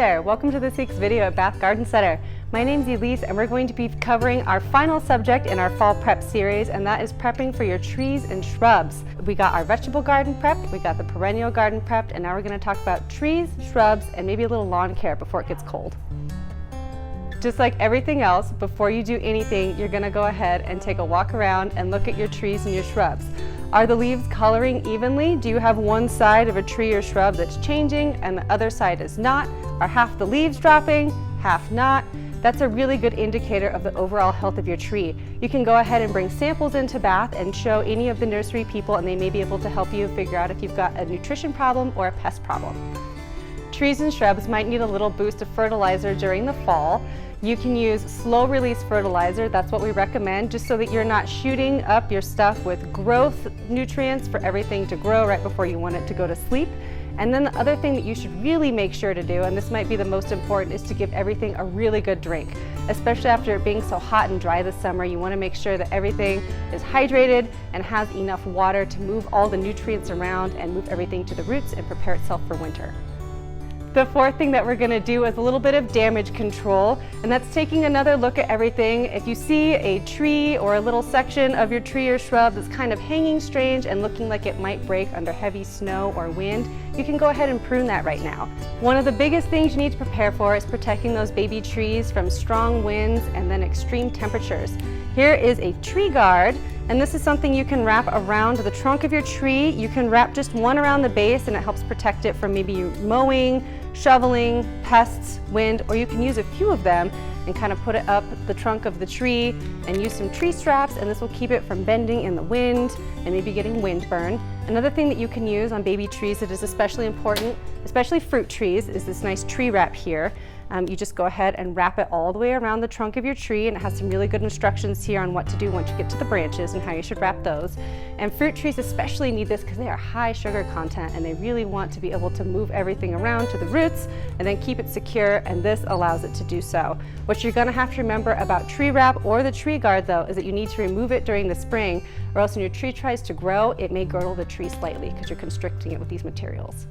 there! Welcome to this week's video at Bath Garden Center. My name's Elise and we're going to be covering our final subject in our fall prep series, and that is prepping for your trees and shrubs. We got our vegetable garden prepped, we got the perennial garden prepped, and now we're going to talk about trees, shrubs, and maybe a little lawn care before it gets cold. Just like everything else, before you do anything, you're going to go ahead and take a walk around and look at your trees and your shrubs. Are the leaves coloring evenly? Do you have one side of a tree or shrub that's changing and the other side is not? Are half the leaves dropping, half not? That's a really good indicator of the overall health of your tree. You can go ahead and bring samples into Bath and show any of the nursery people, and they may be able to help you figure out if you've got a nutrition problem or a pest problem. Trees and shrubs might need a little boost of fertilizer during the fall. You can use slow release fertilizer, that's what we recommend, just so that you're not shooting up your stuff with growth nutrients for everything to grow right before you want it to go to sleep. And then the other thing that you should really make sure to do, and this might be the most important, is to give everything a really good drink. Especially after it being so hot and dry this summer, you want to make sure that everything is hydrated and has enough water to move all the nutrients around and move everything to the roots and prepare itself for winter. The fourth thing that we're going to do is a little bit of damage control, and that's taking another look at everything. If you see a tree or a little section of your tree or shrub that's kind of hanging strange and looking like it might break under heavy snow or wind, you can go ahead and prune that right now. One of the biggest things you need to prepare for is protecting those baby trees from strong winds and then extreme temperatures. Here is a tree guard, and this is something you can wrap around the trunk of your tree. You can wrap just one around the base and it helps protect it from maybe mowing, shoveling, pests, wind, or you can use a few of them and kind of put it up the trunk of the tree and use some tree straps, and this will keep it from bending in the wind and maybe getting wind burn. Another thing that you can use on baby trees that is especially important, especially fruit trees, is this nice tree wrap here. You just go ahead and wrap it all the way around the trunk of your tree, and it has some really good instructions here on what to do once you get to the branches and how you should wrap those. And fruit trees especially need this because they are high sugar content and they really want to be able to move everything around to the roots and then keep it secure, and this allows it to do so. What you're going to have to remember about tree wrap or the tree guard though is that you need to remove it during the spring, or else when your tree tries to grow, it may girdle the tree slightly because you're constricting it with these materials.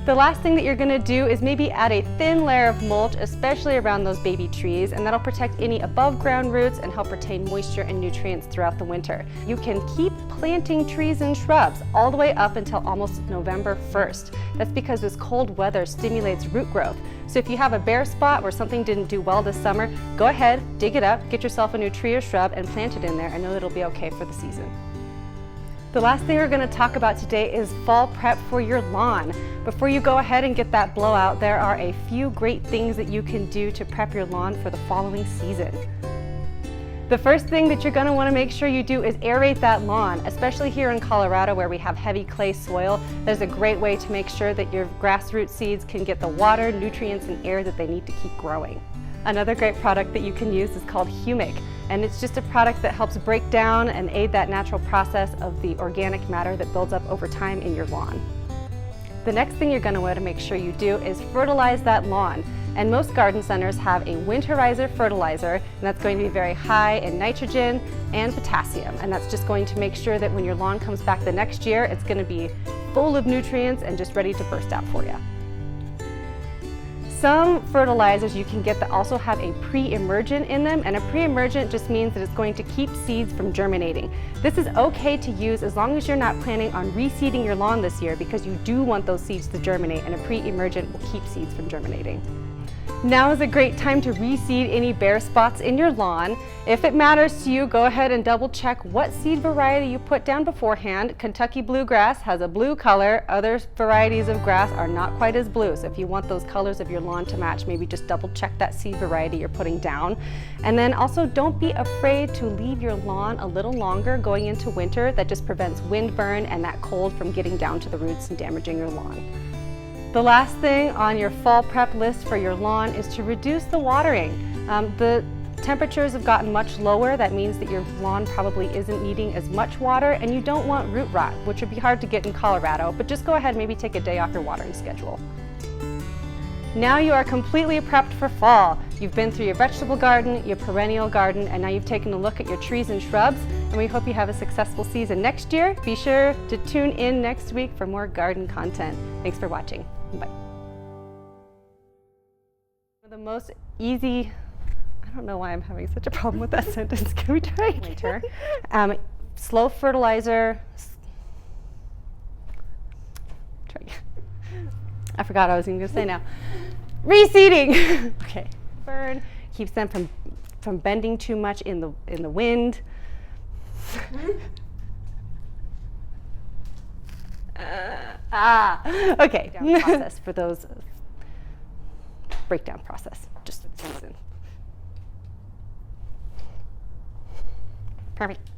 The last thing that you're going to do is maybe add a thin layer of mulch, especially around those baby trees, and that'll protect any above ground roots and help retain moisture and nutrients throughout the winter. You can keep planting trees and shrubs all the way up until almost November 1st. That's because this cold weather stimulates root growth. So if you have a bare spot where something didn't do well this summer, go ahead, dig it up, get yourself a new tree or shrub and plant it in there, and know that it'll be okay for the season. The last thing we're going to talk about today is fall prep for your lawn. Before you go ahead and get that blowout, there are a few great things that you can do to prep your lawn for the following season. The first thing that you're going to want to make sure you do is aerate that lawn, especially here in Colorado where we have heavy clay soil. There's a great way to make sure that your grassroot seeds can get the water, nutrients, and air that they need to keep growing. Another great product that you can use is called Humic, and it's just a product that helps break down and aid that natural process of the organic matter that builds up over time in your lawn. The next thing you're going to want to make sure you do is fertilize that lawn. And most garden centers have a winterizer fertilizer, and that's going to be very high in nitrogen and potassium, and that's just going to make sure that when your lawn comes back the next year, it's going to be full of nutrients and just ready to burst out for you. Some fertilizers you can get that also have a pre-emergent in them, and a pre-emergent just means that it's going to keep seeds from germinating. This is okay to use as long as you're not planning on reseeding your lawn this year, because you do want those seeds to germinate, and a pre-emergent will keep seeds from germinating. Now is a great time to reseed any bare spots in your lawn. If it matters to you, go ahead and double check what seed variety you put down beforehand. Kentucky bluegrass has a blue color. Other varieties of grass are not quite as blue. So if you want those colors of your lawn to match, maybe just double check that seed variety you're putting down. And then also don't be afraid to leave your lawn a little longer going into winter. That just prevents wind burn and that cold from getting down to the roots and damaging your lawn. The last thing on your fall prep list for your lawn is to reduce the watering. The temperatures have gotten much lower. That means that your lawn probably isn't needing as much water, and you don't want root rot, which would be hard to get in Colorado, but just go ahead and maybe take a day off your watering schedule. Now you are completely prepped for fall. You've been through your vegetable garden, your perennial garden, and now you've taken a look at your trees and shrubs, and we hope you have a successful season next year. Be sure to tune in next week for more garden content. Thanks for watching. Bye. The most easy, I don't know why I'm having such a problem with that sentence. Can we try again? Winter. Slow fertilizer. Try again. I forgot what I was even going to say now. Reseeding. Okay. Burn keeps them from bending too much in the wind. Okay. Process for those. Breakdown process. Just perfect.